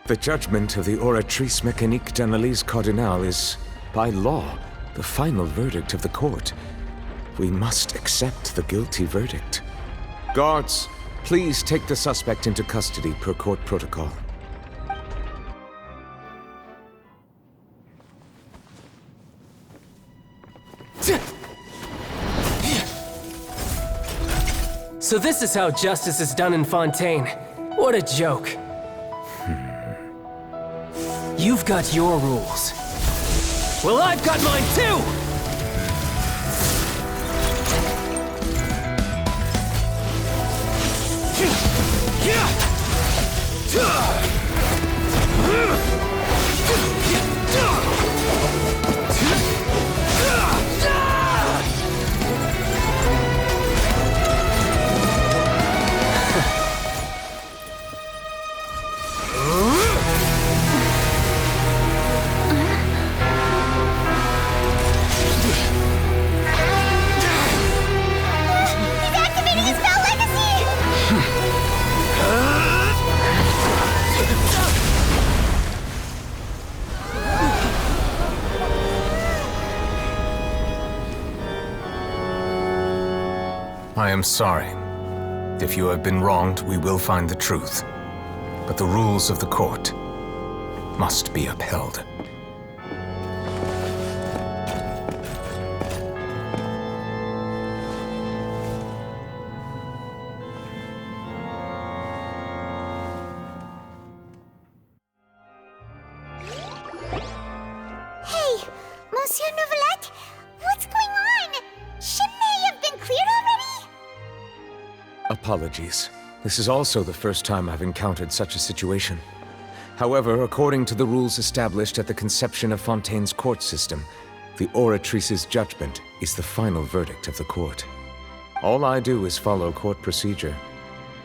The judgment of the Oratrice Mécanique d'Analyse Cardinal is, by law, the final verdict of the court. We must accept the guilty verdict. Guards, please take the suspect into custody per court protocol. So this is how justice is done in Fontaine. What a joke. You've got your rules. Well, I've got mine too! I am sorry. If you have been wronged, we will find the truth. But the rules of the court must be upheld. Hey, Monsieur Novelette, what's going on? Shouldn't they have been cleared already? Apologies. This is also the first time I've encountered such a situation. However, according to the rules established at the conception of Fontaine's court system, the Oratrice's judgment is the final verdict of the court. All I do is follow court procedure.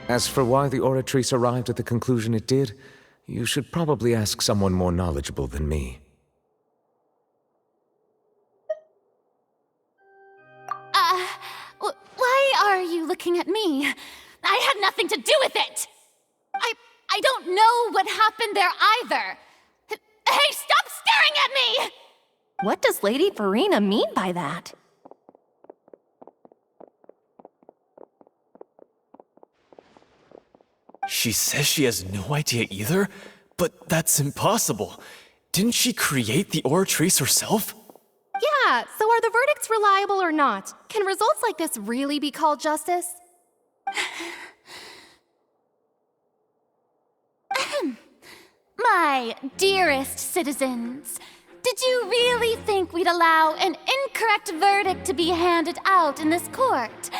As for why the Oratrice arrived at the conclusion it did, you should probably ask someone more knowledgeable than me. Why are you looking at me? I had nothing to do with it! I don't know what happened there either! Hey, stop staring at me! What does Lady Farina mean by that? She says she has no idea either, but that's impossible. Didn't she create the Oratrice herself? Yeah, so are the verdicts reliable or not? Can results like this really be called justice? My dearest citizens, did you really think we'd allow an incorrect verdict to be handed out in this court?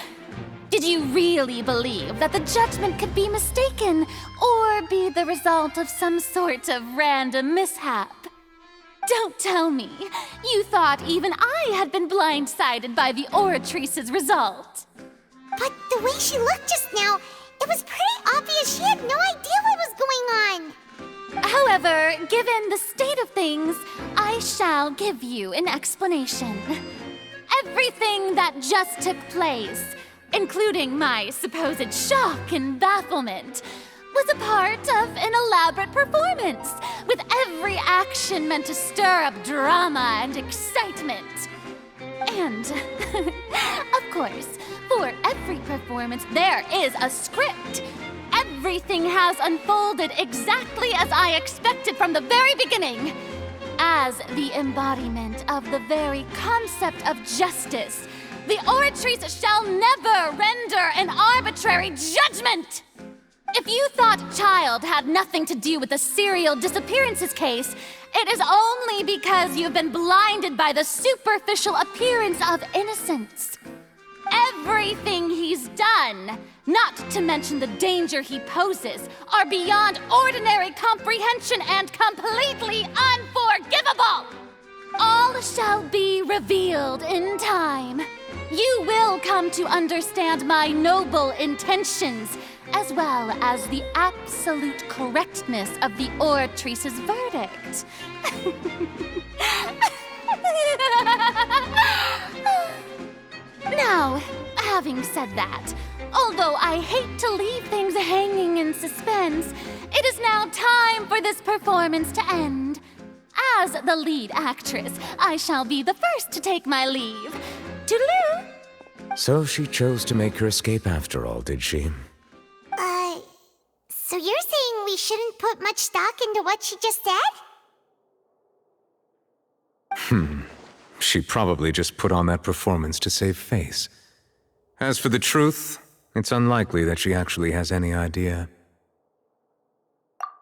Did you really believe that the judgment could be mistaken or be the result of some sort of random mishap? Don't tell me you thought even I had been blindsided by the Oratrice's result. But the way she looked just now, it was pretty obvious she had no idea what was going on. However, given the state of things, I shall give you an explanation. Everything that just took place, including my supposed shock and bafflement, was a part of an elaborate performance, with every action meant to stir up drama and excitement. And, of course, for every performance, there is a script. Everything has unfolded exactly as I expected from the very beginning. As the embodiment of the very concept of justice, the Oratrice shall never render an arbitrary judgment! If you thought Child had nothing to do with the serial disappearances case, it is only because you've been blinded by the superficial appearance of innocence. Everything he's done, not to mention the danger he poses, are beyond ordinary comprehension and completely unforgivable! All shall be revealed in time. You will come to understand my noble intentions, as well as the absolute correctness of the Oratrice's verdict. Now, having said that, although I hate to leave things hanging in suspense, it is now time for this performance to end. As the lead actress, I shall be the first to take my leave. Toodaloo! So she chose to make her escape after all, did she? So you're saying we shouldn't put much stock into what she just said? She probably just put on that performance to save face. As for the truth, it's unlikely that she actually has any idea.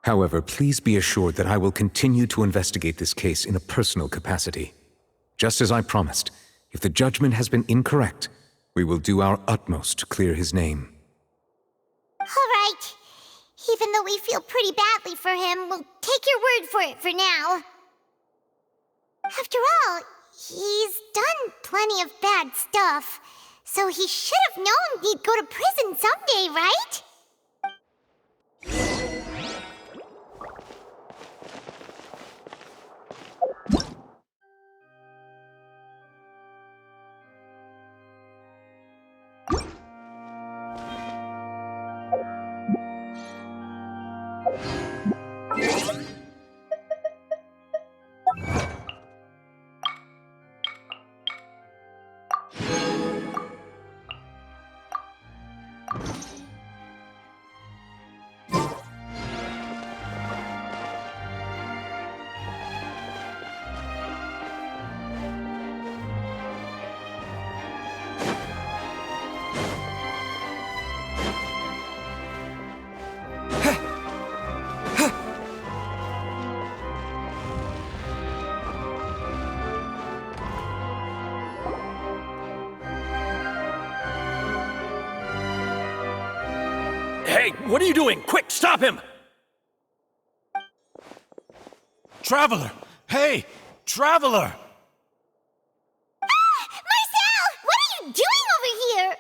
However, please be assured that I will continue to investigate this case in a personal capacity. Just as I promised, if the judgment has been incorrect, we will do our utmost to clear his name. All right. Even though we feel pretty badly for him, we'll take your word for it for now. After all, he's done plenty of bad stuff, so he should have known he'd go to prison someday, right? Hey, what are you doing? Quick, stop him! Traveler! Hey! Traveler! Marcel! What are you doing over here?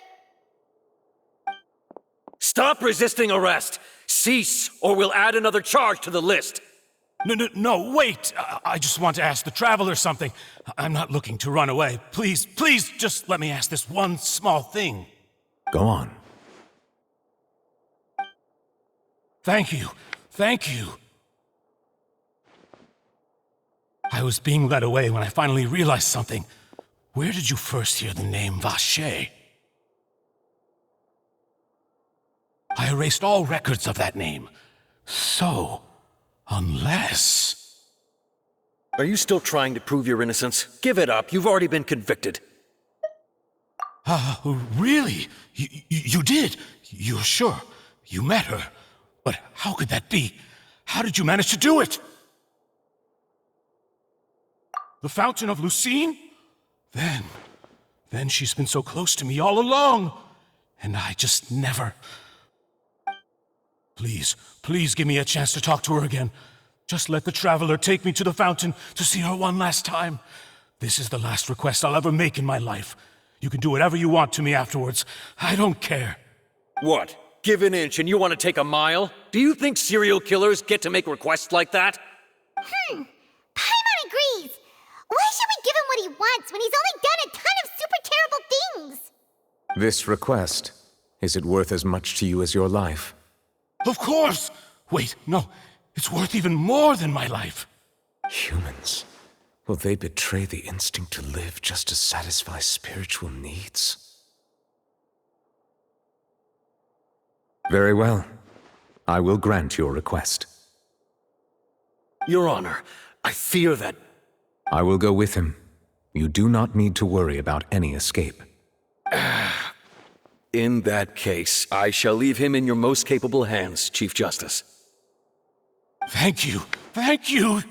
Stop resisting arrest! Cease, or we'll add another charge to the list! No, wait! I just want to ask the Traveler something. I'm not looking to run away. Please, just let me ask this one small thing. Go on. Thank you. I was being led away when I finally realized something. Where did you first hear the name Vacher? I erased all records of that name. So, unless... Are you still trying to prove your innocence? Give it up, you've already been convicted. Really? You did? You're sure? You met her? But how could that be? How did you manage to do it? The Fountain of Lucine? Then she's been so close to me all along. And I just never... Please give me a chance to talk to her again. Just let the Traveler take me to the fountain to see her one last time. This is the last request I'll ever make in my life. You can do whatever you want to me afterwards. I don't care. What? Give an inch and you want to take a mile? Do you think serial killers get to make requests like that? Paimon agrees. Why should we give him what he wants when he's only done a ton of super terrible things? This request, is it worth as much to you as your life? Of course! Wait, no. It's worth even more than my life. Humans. Will they betray the instinct to live just to satisfy spiritual needs? Very well. I will grant your request. Your Honor, I fear that... I will go with him. You do not need to worry about any escape. In that case, I shall leave him in your most capable hands, Chief Justice. Thank you,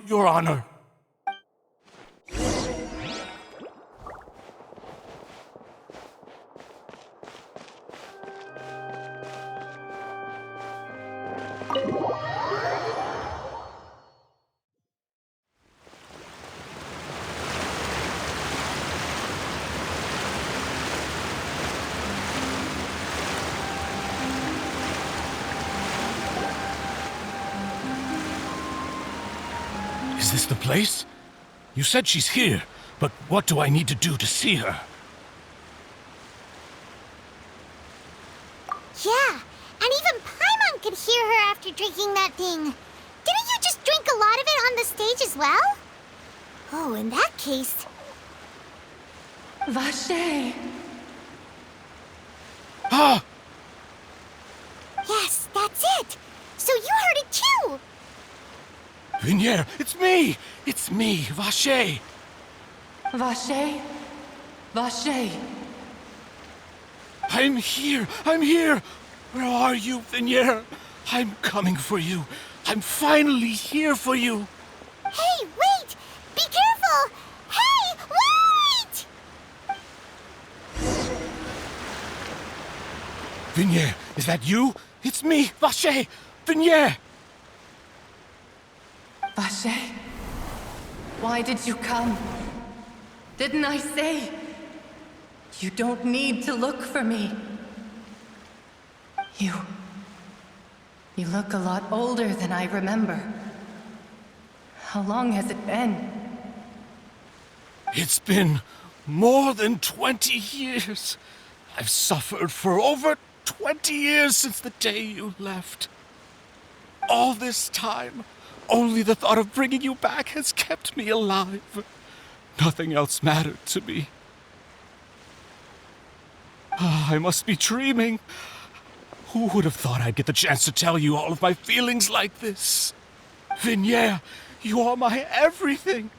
Your Honor. Is this the place? You said she's here, but what do I need to do to see her? Yeah, and even Paimon could hear her after drinking that thing. on the stage as well? Oh, in that case... Vache! Ah! Yes, that's it! So you heard it too! Vinier, it's me! It's me, Vache! Vache? Vache! I'm here! I'm here! Where are you, Vinier? I'm coming for you. I'm finally here for you. Hey, wait! Be careful! Hey, wait! Vinier, is that you? It's me, Vache! Vinier! Vache? Why did you come? Didn't I say? You don't need to look for me. You look a lot older than I remember. How long has it been? It's been more than 20 years. I've suffered for over 20 years since the day you left. All this time, only the thought of bringing you back has kept me alive. Nothing else mattered to me. I must be dreaming. Who would have thought I'd get the chance to tell you all of my feelings like this? Vinier, you are my everything.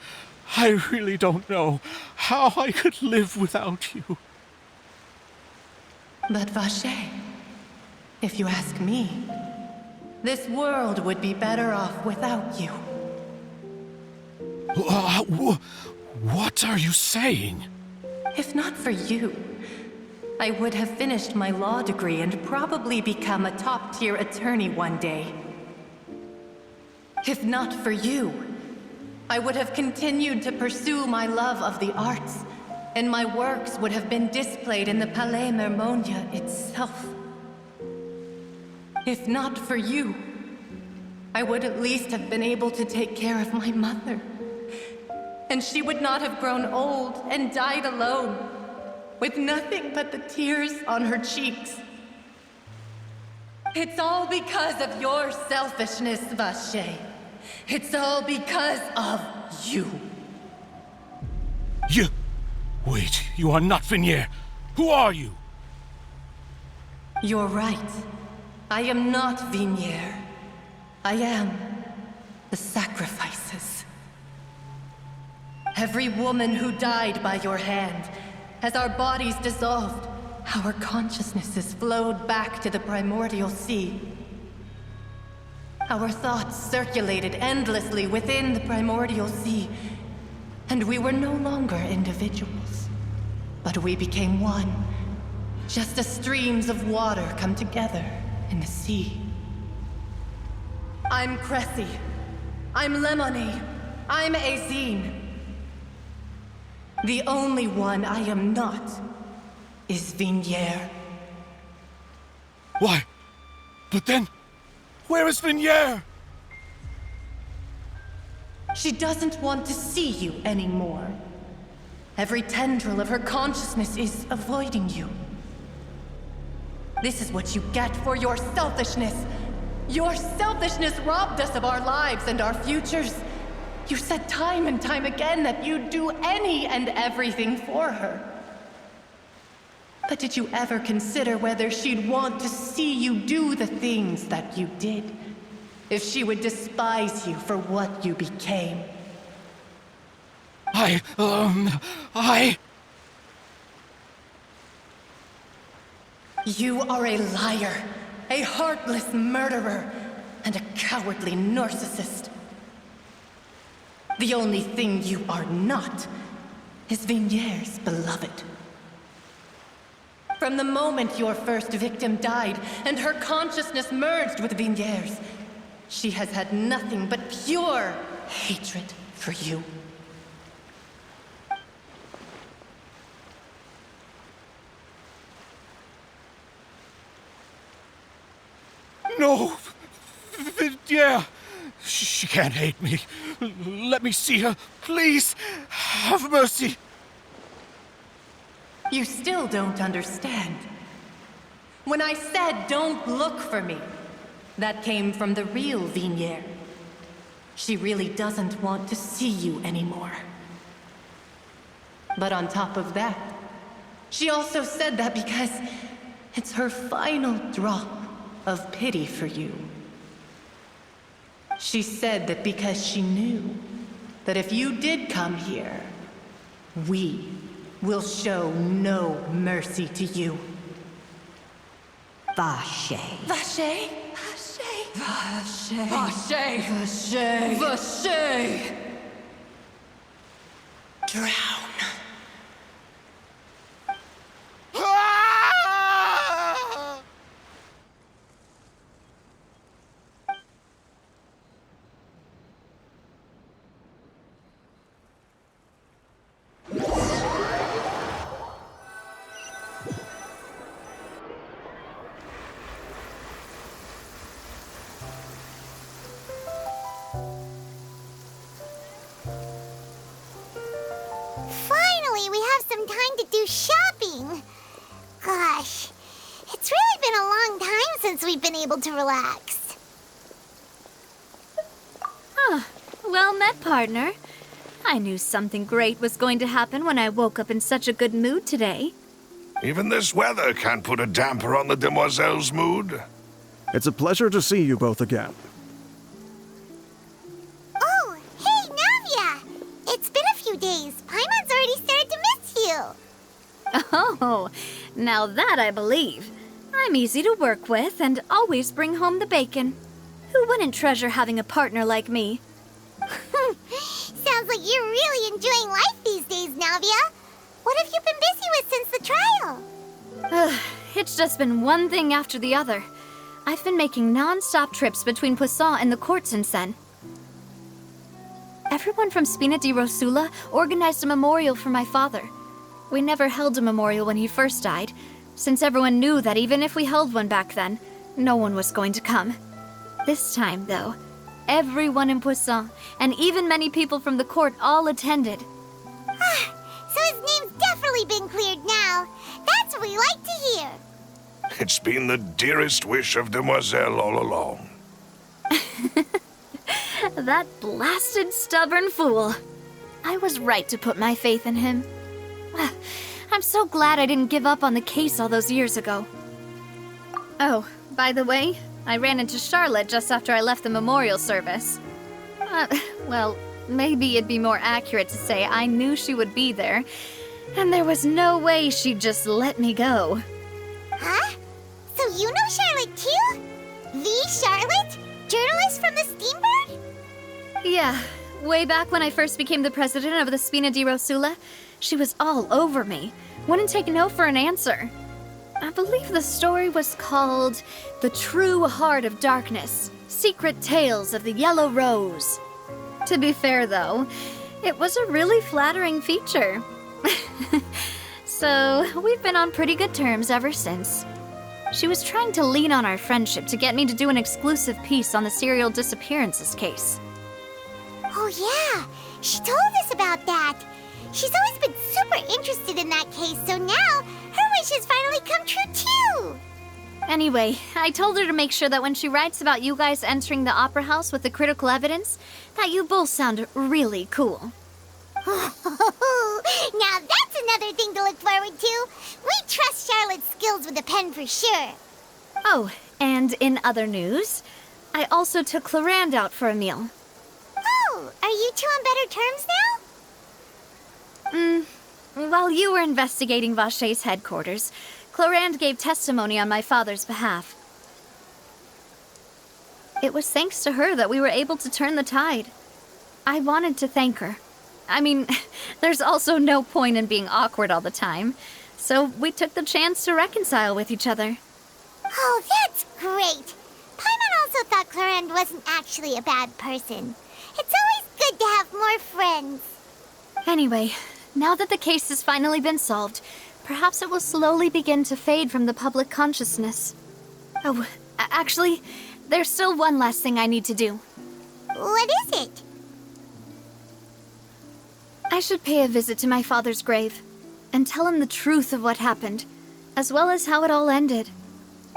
I really don't know how I could live without you. But Vache, if you ask me, this world would be better off without you. What are you saying? If not for you, I would have finished my law degree and probably become a top-tier attorney one day. If not for you, I would have continued to pursue my love of the arts, and my works would have been displayed in the Palais Mermonia itself. If not for you, I would at least have been able to take care of my mother. And she would not have grown old and died alone, with nothing but the tears on her cheeks. It's all because of your selfishness, Vache. It's all because of you. You... Wait, you are not Vinier. Who are you? You're right. I am not Vinier. I am the sacrifices. Every woman who died by your hand, as our bodies dissolved, our consciousnesses flowed back to the primordial sea. Our thoughts circulated endlessly within the primordial sea, and we were no longer individuals, but we became one, just as streams of water come together in the sea. I'm Cressy. I'm Lemony. I'm Azine. The only one I am not is Vinier. Why? But then, where is Vinier? She doesn't want to see you anymore. Every tendril of her consciousness is avoiding you. This is what you get for your selfishness. Your selfishness robbed us of our lives and our futures. You said time and time again that you'd do any and everything for her. But did you ever consider whether she'd want to see you do the things that you did? If she would despise you for what you became? You are a liar, a heartless murderer, and a cowardly narcissist. The only thing you are not is Vinier's beloved. From the moment your first victim died and her consciousness merged with Vinier's, she has had nothing but pure hatred for you. No! Vinier! She can't hate me. Let me see her. Please, have mercy. You still don't understand. When I said don't look for me, that came from the real Vinier. She really doesn't want to see you anymore. But on top of that, she also said that because it's her final drop of pity for you. She said that because she knew that if you did come here, we will show no mercy to you. Vache. Vache? Vache? Vache? Vache? Vache? Vache? Drown. Finally, we have some time to do shopping. Gosh, it's really been a long time since we've been able to relax. Well met, partner. I knew something great was going to happen when I woke up in such a good mood today. Even this weather can't put a damper on the demoiselle's mood. It's a pleasure to see you both again. Oh, hey, Navia! It's been a few days. Paimon's already started to miss you. Oh, now that I believe. I'm easy to work with and always bring home the bacon. Who wouldn't treasure having a partner like me? Sounds like you're really enjoying life these days, Navia. What have you been busy with since the trial? It's just been one thing after the other. I've been making non-stop trips between Poisson and the court since then. Everyone from Spina di Rosula organized a memorial for my father. We never held a memorial when he first died, since everyone knew that even if we held one back then, no one was going to come. This time, though, everyone in Poisson, and even many people from the court, all attended. So his name's definitely been cleared now. That's what we like to hear. It's been the dearest wish of Demoiselle all along. That blasted stubborn fool. I was right to put my faith in him. I'm so glad I didn't give up on the case all those years ago. Oh, by the way, I ran into Charlotte just after I left the memorial service. Well, maybe it'd be more accurate to say I knew she would be there, and there was no way she'd just let me go. Huh? So you know Charlotte too? The Charlotte? Journalist from the Steambird? Yeah, way back when I first became the president of the Spina di Rosula, she was all over me. Wouldn't take no for an answer. I believe the story was called The True Heart of Darkness, Secret Tales of the Yellow Rose. To be fair, though, it was a really flattering feature. So, we've been on pretty good terms ever since. She was trying to lean on our friendship to get me to do an exclusive piece on the serial disappearances case. Oh yeah, she told us about that. She's always been super interested in that case, so now her wish has finally come true too. Anyway, I told her to make sure that when she writes about you guys entering the opera house with the critical evidence, that you both sound really cool. Now that's another thing to look forward to. We trust Charlotte's skills with a pen for sure. Oh, and in other news, I also took Clarand out for a meal. Oh, are you two on better terms now? While you were investigating Vache's headquarters, Clarand gave testimony on my father's behalf. It was thanks to her that we were able to turn the tide. I wanted to thank her. I mean, there's also no point in being awkward all the time, so we took the chance to reconcile with each other. Oh, that's great. Paimon also thought Clarand wasn't actually a bad person. It's always good to have more friends. Anyway, now that the case has finally been solved, perhaps it will slowly begin to fade from the public consciousness. Oh, actually, there's still one last thing I need to do. What is it? I should pay a visit to my father's grave and tell him the truth of what happened, as well as how it all ended.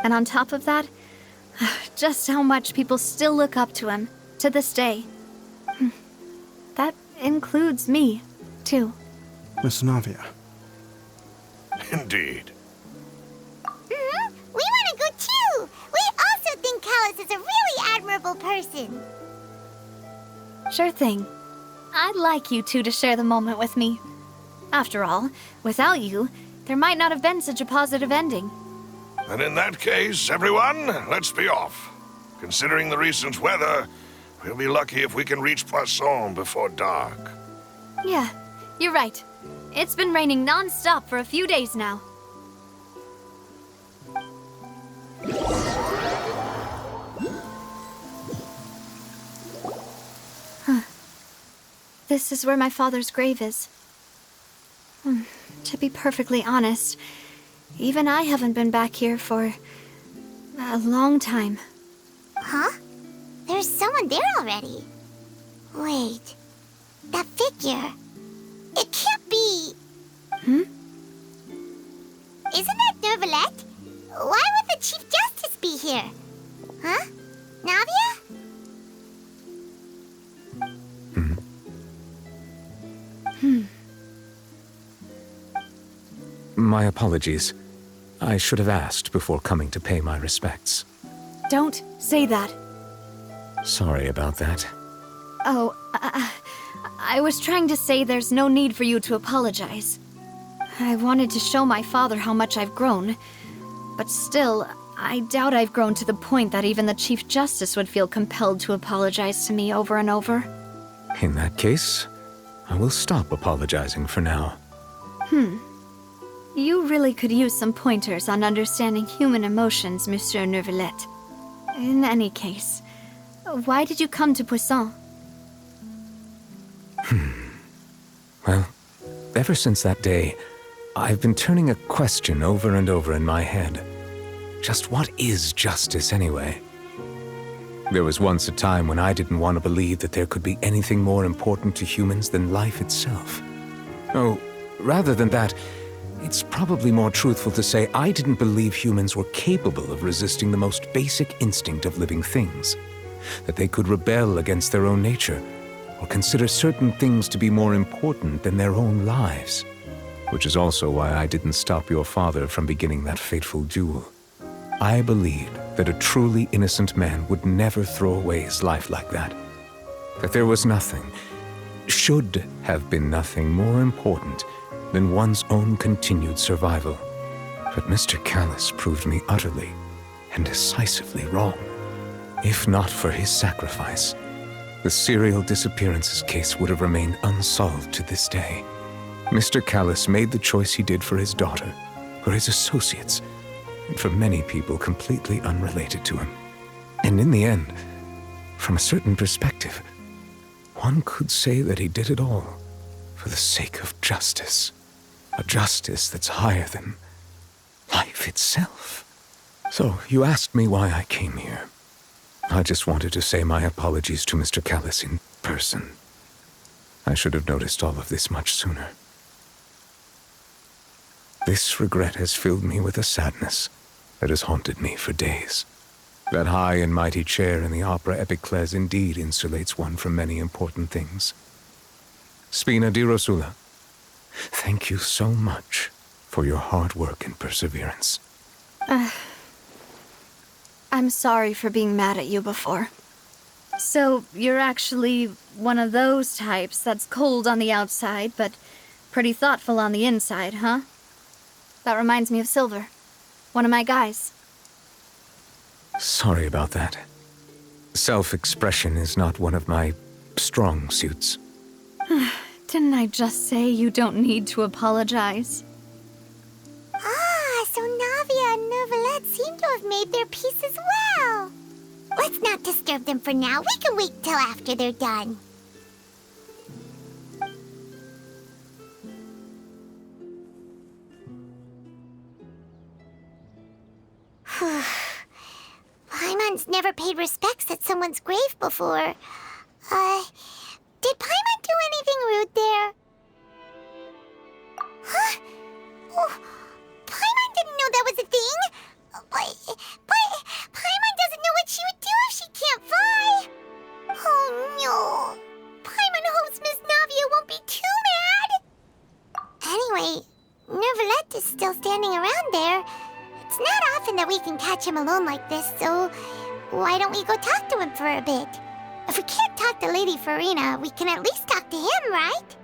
And on top of that, just how much people still look up to him to this day. That includes me, too. Miss Navia. Indeed. We want to go too! We also think Callus is a really admirable person. Sure thing. I'd like you two to share the moment with me. After all, without you, there might not have been such a positive ending. And in that case, everyone, let's be off. Considering the recent weather, we'll be lucky if we can reach Poisson before dark. Yeah, you're right. It's been raining non-stop for a few days now. This is where my father's grave is. To be perfectly honest, even I haven't been back here for a long time. Huh? There's someone there already. Wait. That figure. It can't be... Hmm? Isn't that Neuvillette? Why would the Chief Justice be here? Huh? Navia? My apologies. I should have asked before coming to pay my respects. Don't say that. Sorry about that. Oh, I was trying to say there's no need for you to apologize. I wanted to show my father how much I've grown, but still, I doubt I've grown to the point that even the Chief Justice would feel compelled to apologize to me over and over. In that case, I will stop apologizing for now. You really could use some pointers on understanding human emotions, Monsieur Neuvillette. In any case, why did you come to Poisson? Well, ever since that day, I've been turning a question over and over in my head. Just what is justice anyway? There was once a time when I didn't want to believe that there could be anything more important to humans than life itself. Oh, rather than that, it's probably more truthful to say I didn't believe humans were capable of resisting the most basic instinct of living things. That they could rebel against their own nature, or consider certain things to be more important than their own lives. Which is also why I didn't stop your father from beginning that fateful duel. I believed that a truly innocent man would never throw away his life like that. That there was nothing, should have been nothing more important than one's own continued survival. But Mr. Callus proved me utterly and decisively wrong. If not for his sacrifice, the serial disappearances case would have remained unsolved to this day. Mr. Callus made the choice he did for his daughter, for his associates, and for many people completely unrelated to him. And in the end, from a certain perspective, one could say that he did it all for the sake of justice. A justice that's higher than life itself. So, you asked me why I came here. I just wanted to say my apologies to Mr. Callus in person. I should have noticed all of this much sooner. This regret has filled me with a sadness that has haunted me for days. That high and mighty chair in the Opera Epiclese indeed insulates one from many important things. Spina di Rosula, thank you so much for your hard work and perseverance. I'm sorry for being mad at you before. So, you're actually one of those types that's cold on the outside, but pretty thoughtful on the inside, huh? That reminds me of Silver, one of my guys. Sorry about that. Self-expression is not one of my strong suits. Didn't I just say you don't need to apologize? Ah, so Navia and Neuvillette seem to have made their peace as well. Let's not disturb them for now. We can wait till after they're done. Paimon's never paid respects at someone's grave before. Did Paimon do anything rude there? Huh? Oh, Paimon didn't know that was a thing. But Paimon doesn't know what she would do if she can't fly. Oh no. Paimon hopes Neverlet is still standing around there. It's not often that we can catch him alone like this, so why don't we go talk to him for a bit? If we can't talk to Lady Farina, we can at least talk to him, right?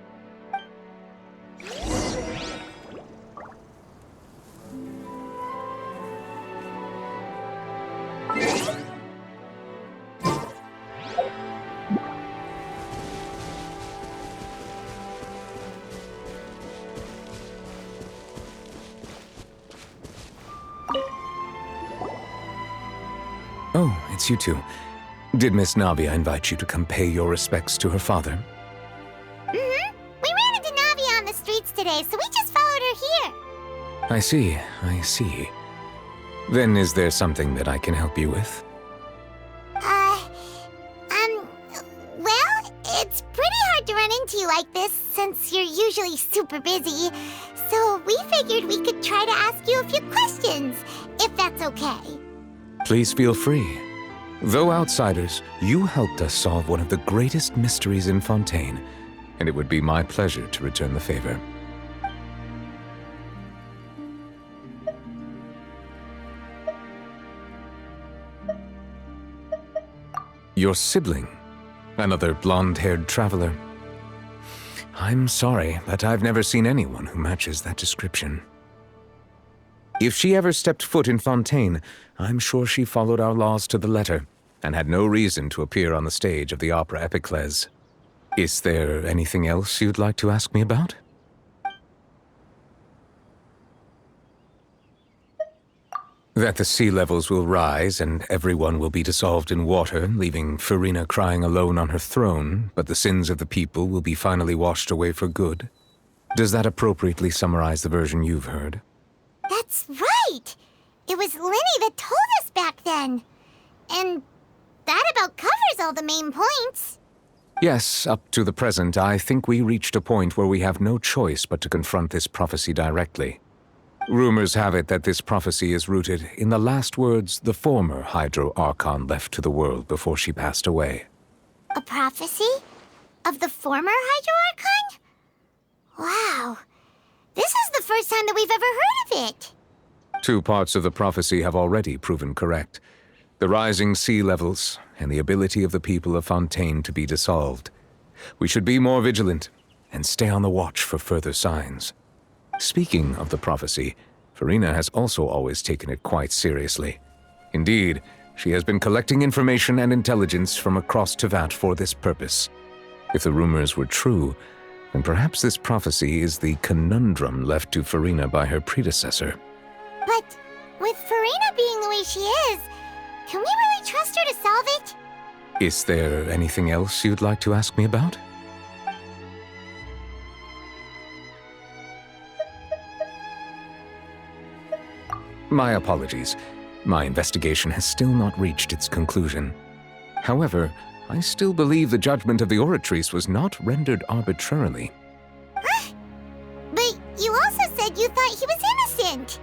Oh, it's you two. Did Miss Navia invite you to come pay your respects to her father? Mm-hmm. We ran into Navia on the streets today, so we just followed her here. I see. Then is there something that I can help you with? Well, it's pretty hard to run into you like this since you're usually super busy. So we figured we could try to ask you a few questions, if that's okay. Please feel free. Though outsiders, you helped us solve one of the greatest mysteries in Fontaine, and it would be my pleasure to return the favor. Your sibling, another blonde-haired traveler. I'm sorry, but I've never seen anyone who matches that description. If she ever stepped foot in Fontaine, I'm sure she followed our laws to the letter, and had no reason to appear on the stage of the opera Epiclese. Is there anything else you'd like to ask me about? That the sea levels will rise and everyone will be dissolved in water, leaving Farina crying alone on her throne, but the sins of the people will be finally washed away for good. Does that appropriately summarize the version you've heard? That's right! It was Linny that told us back then. And that about covers all the main points. Yes, up to the present, I think we reached a point where we have no choice but to confront this prophecy directly. Rumors have it that this prophecy is rooted in the last words the former Hydro Archon left to the world before she passed away. A prophecy? Of the former Hydro Archon? Wow. This is the first time that we've ever heard of it. 2 parts of the prophecy have already proven correct. The rising sea levels, and the ability of the people of Fontaine to be dissolved. We should be more vigilant, and stay on the watch for further signs. Speaking of the prophecy, Farina has also always taken it quite seriously. Indeed, she has been collecting information and intelligence from across Tevat for this purpose. If the rumors were true, then perhaps this prophecy is the conundrum left to Farina by her predecessor. But with Farina being the way she is, can we really trust her to solve it? Is there anything else you'd like to ask me about? My apologies. My investigation has still not reached its conclusion. However, I still believe the judgment of the Oratrice was not rendered arbitrarily. Huh? But you also said you thought he was innocent.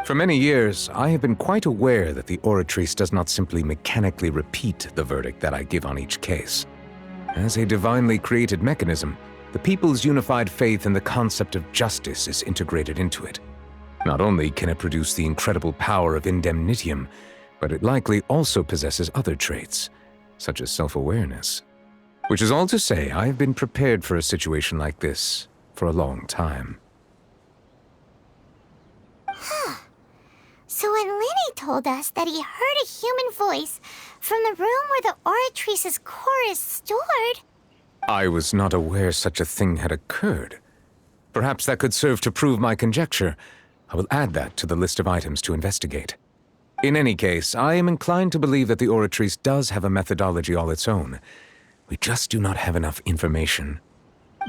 For many years, I have been quite aware that the Oratrice does not simply mechanically repeat the verdict that I give on each case. As a divinely created mechanism, the people's unified faith in the concept of justice is integrated into it. Not only can it produce the incredible power of indemnitium, but it likely also possesses other traits, such as self-awareness. Which is all to say, I have been prepared for a situation like this for a long time. Huh. So when Linny told us that he heard a human voice from the room where the Oratrice's core is stored... I was not aware such a thing had occurred. Perhaps that could serve to prove my conjecture. I will add that to the list of items to investigate. In any case, I am inclined to believe that the Oratrice does have a methodology all its own. We just do not have enough information.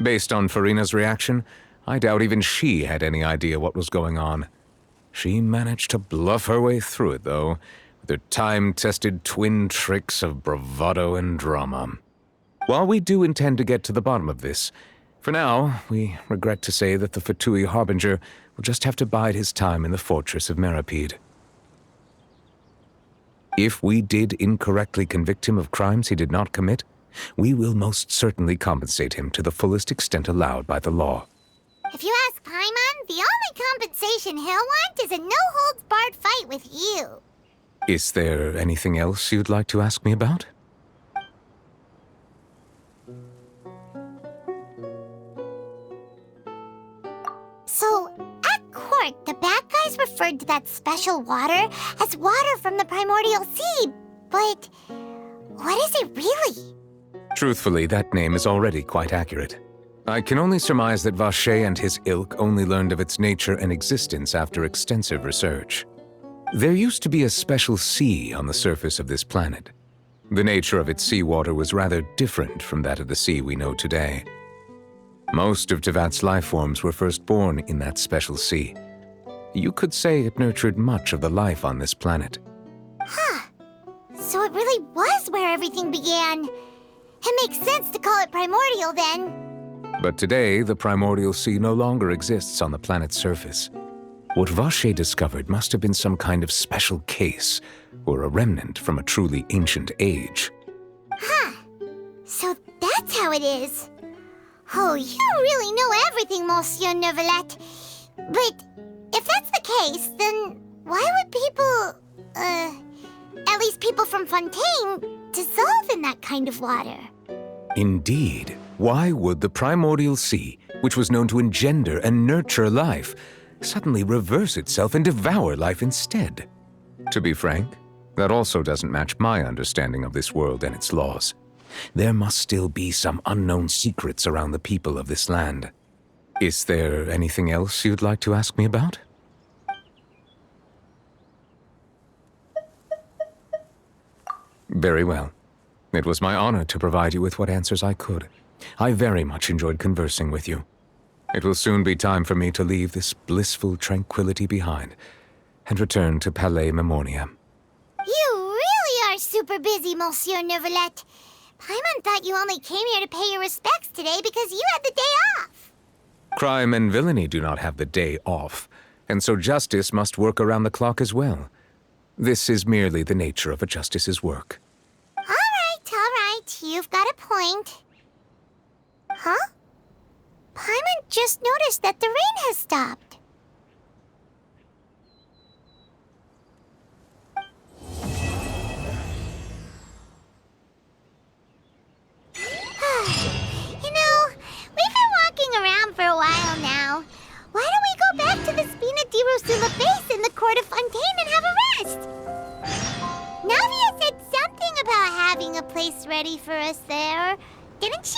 Based on Farina's reaction, I doubt even she had any idea what was going on. She managed to bluff her way through it, though, with her time-tested twin tricks of bravado and drama. While we do intend to get to the bottom of this, for now, we regret to say that the Fatui Harbinger will just have to bide his time in the Fortress of Meropide. If we did incorrectly convict him of crimes he did not commit, we will most certainly compensate him to the fullest extent allowed by the law. If you ask Paimon, The only compensation he'll want is a no-holds-barred fight with you. Is there anything else you'd like to ask me about? So, at court, the bad guys referred to that special water as water from the primordial sea, but what is it really? Truthfully, that name is already quite accurate. I can only surmise that Vache and his ilk only learned of its nature and existence after extensive research. There used to be a special sea on the surface of this planet. The nature of its seawater was rather different from that of the sea we know today. Most of Tevat's life forms were first born in that special sea. You could say it nurtured much of the life on this planet. Huh. So it really was where everything began. It makes sense to call it primordial then. But today, the primordial sea no longer exists on the planet's surface. What Vache discovered must have been some kind of special case, or a remnant from a truly ancient age. Huh. So that's how it is. Oh, you really know everything, Monsieur Neuvillette. But if that's the case, then why would people, at least people from Fontaine, dissolve in that kind of water? Indeed. Why would the primordial sea, which was known to engender and nurture life, suddenly reverse itself and devour life instead? To be frank, that also doesn't match my understanding of this world and its laws. There must still be some unknown secrets around the people of this land. Is there anything else you'd like to ask me about? Very well. It was my honor to provide you with what answers I could. I very much enjoyed conversing with you. It will soon be time for me to leave this blissful tranquility behind and return to Palais Memoria. You really are super busy, Monsieur Neuvillette. Paimon thought you only came here to pay your respects today because you had the day off. Crime and villainy do not have the day off, and so justice must work around the clock as well. This is merely the nature of a justice's work. All right. You've got a point. Huh? Paimon just noticed that the rain has stopped. You know, we've been walking around for a while now. Why don't we go back to the Spina di Rosula base in the court of Fontaine and have a rest? Navia said something about having a place ready for us there, didn't she?